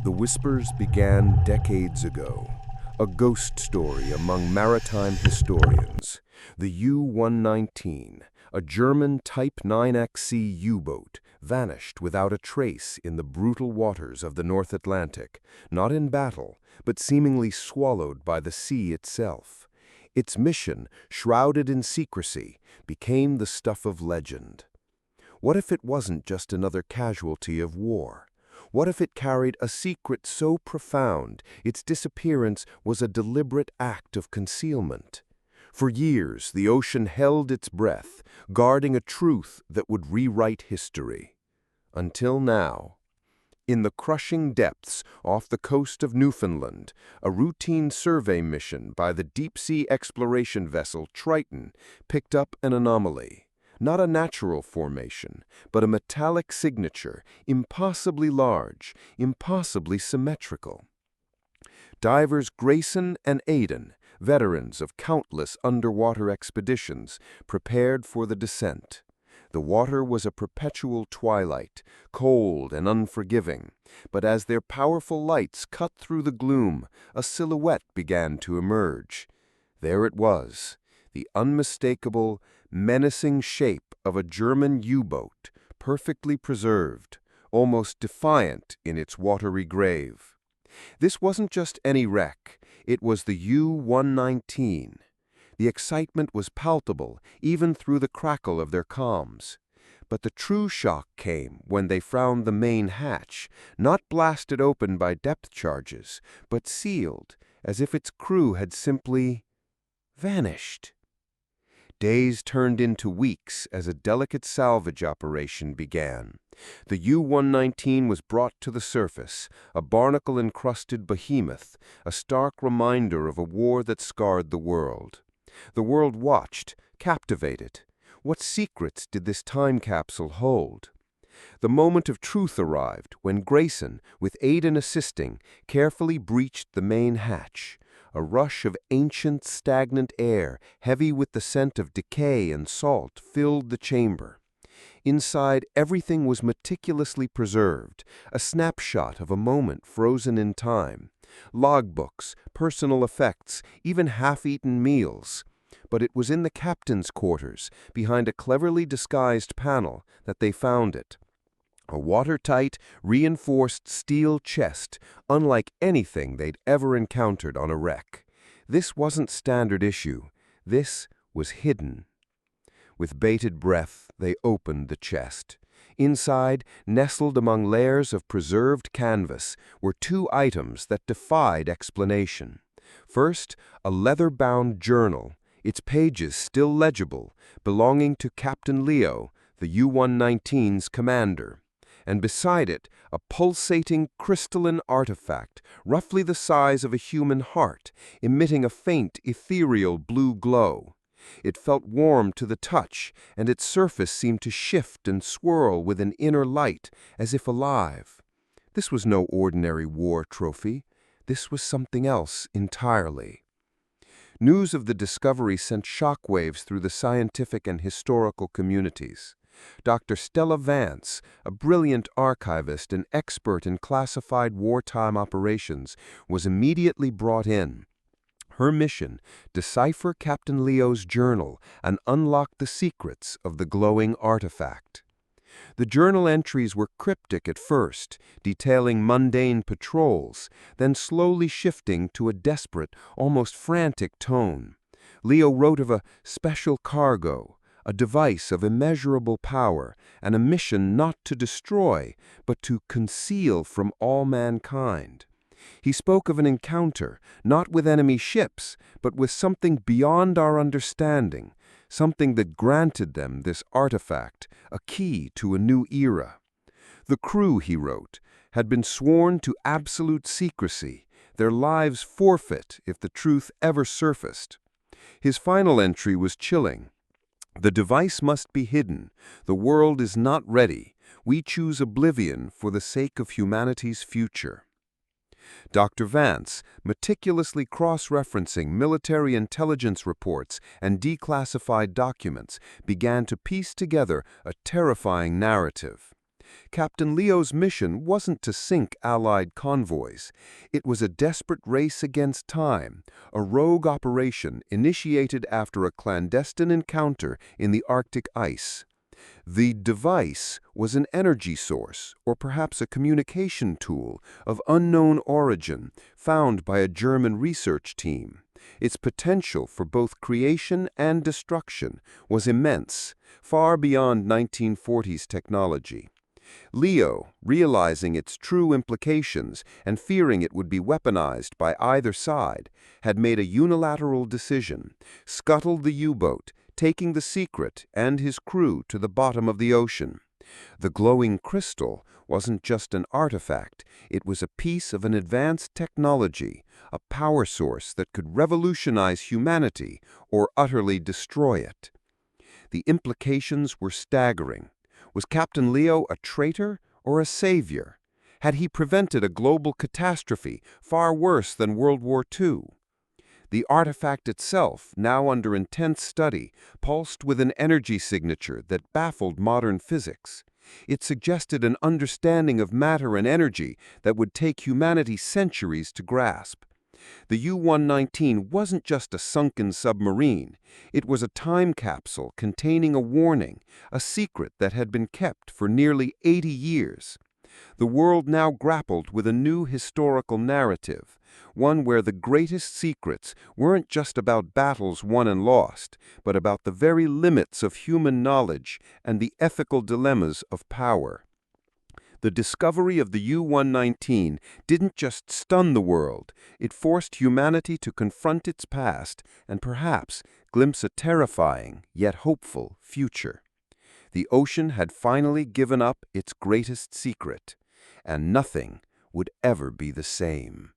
The whispers began decades ago, a ghost story among maritime historians. The U-119, a German Type 9XC U-boat, vanished without a trace in the brutal waters of the North Atlantic, not in battle, but seemingly swallowed by the sea itself. Its mission, shrouded in secrecy, became the stuff of legend. What if it wasn't just another casualty of war? What if it carried a secret so profound its disappearance was a deliberate act of concealment? For years, the ocean held its breath, guarding a truth that would rewrite history. Until now. In the crushing depths off the coast of Newfoundland, a routine survey mission by the deep-sea exploration vessel Triton picked up an anomaly. Not a natural formation, but a metallic signature, impossibly large, impossibly symmetrical. Divers Grayson and Aiden, veterans of countless underwater expeditions, prepared for the descent. The water was a perpetual twilight, cold and unforgiving, but as their powerful lights cut through the gloom, a silhouette began to emerge. There it was, the unmistakable, menacing shape of a German U-boat, perfectly preserved, almost defiant in its watery grave. This wasn't just any wreck, it was the U-119. The excitement was palpable, even through the crackle of their comms. But the true shock came when they found the main hatch, not blasted open by depth charges, but sealed, as if its crew had simply vanished. Days turned into weeks as a delicate salvage operation began. The U-119 was brought to the surface, a barnacle-encrusted behemoth, a stark reminder of a war that scarred the world. The world watched, captivated. What secrets did this time capsule hold? The moment of truth arrived when Grayson, with Aiden assisting, carefully breached the main hatch. A rush of ancient, stagnant air, heavy with the scent of decay and salt, filled the chamber. Inside, everything was meticulously preserved, a snapshot of a moment frozen in time. Logbooks, personal effects, even half-eaten meals. But it was in the captain's quarters, behind a cleverly disguised panel, that they found it. A watertight, reinforced steel chest, unlike anything they'd ever encountered on a wreck. This wasn't standard issue. This was hidden. With bated breath, they opened the chest. Inside, nestled among layers of preserved canvas, were two items that defied explanation. First, a leather-bound journal, its pages still legible, belonging to Captain Leo, the U-119's commander. And beside it, a pulsating crystalline artifact, roughly the size of a human heart, emitting a faint, ethereal blue glow. It felt warm to the touch, and its surface seemed to shift and swirl with an inner light, as if alive. This was no ordinary war trophy. This was something else entirely. News of the discovery sent shockwaves through the scientific and historical communities. Dr. Stella Vance, a brilliant archivist and expert in classified wartime operations, was immediately brought in. Her mission, decipher Captain Leo's journal and unlock the secrets of the glowing artifact. The journal entries were cryptic at first, detailing mundane patrols, then slowly shifting to a desperate, almost frantic tone. Leo wrote of a special cargo, a device of immeasurable power, and a mission not to destroy, but to conceal from all mankind. He spoke of an encounter, not with enemy ships, but with something beyond our understanding, something that granted them this artifact, a key to a new era. The crew, he wrote, had been sworn to absolute secrecy, their lives forfeit if the truth ever surfaced. His final entry was chilling. The device must be hidden. The world is not ready. We choose oblivion for the sake of humanity's future. Dr. Vance, meticulously cross-referencing military intelligence reports and declassified documents, began to piece together a terrifying narrative. Captain Leo's mission wasn't to sink Allied convoys. It was a desperate race against time, a rogue operation initiated after a clandestine encounter in the Arctic ice. The device was an energy source, or perhaps a communication tool, of unknown origin, found by a German research team. Its potential for both creation and destruction was immense, far beyond 1940s technology. Leo, realizing its true implications and fearing it would be weaponized by either side, had made a unilateral decision, scuttled the U-boat, taking the secret and his crew to the bottom of the ocean. The glowing crystal wasn't just an artifact, it was a piece of an advanced technology, a power source that could revolutionize humanity or utterly destroy it. The implications were staggering. Was Captain Leo a traitor or a savior? Had he prevented a global catastrophe far worse than World War II? The artifact itself, now under intense study, pulsed with an energy signature that baffled modern physics. It suggested an understanding of matter and energy that would take humanity centuries to grasp. The U-119 wasn't just a sunken submarine. It was a time capsule containing a warning, a secret that had been kept for nearly 80 years. The world now grappled with a new historical narrative, one where the greatest secrets weren't just about battles won and lost, but about the very limits of human knowledge and the ethical dilemmas of power. The discovery of the U-119 didn't just stun the world, it forced humanity to confront its past and perhaps glimpse a terrifying, yet hopeful, future. The ocean had finally given up its greatest secret, and nothing would ever be the same.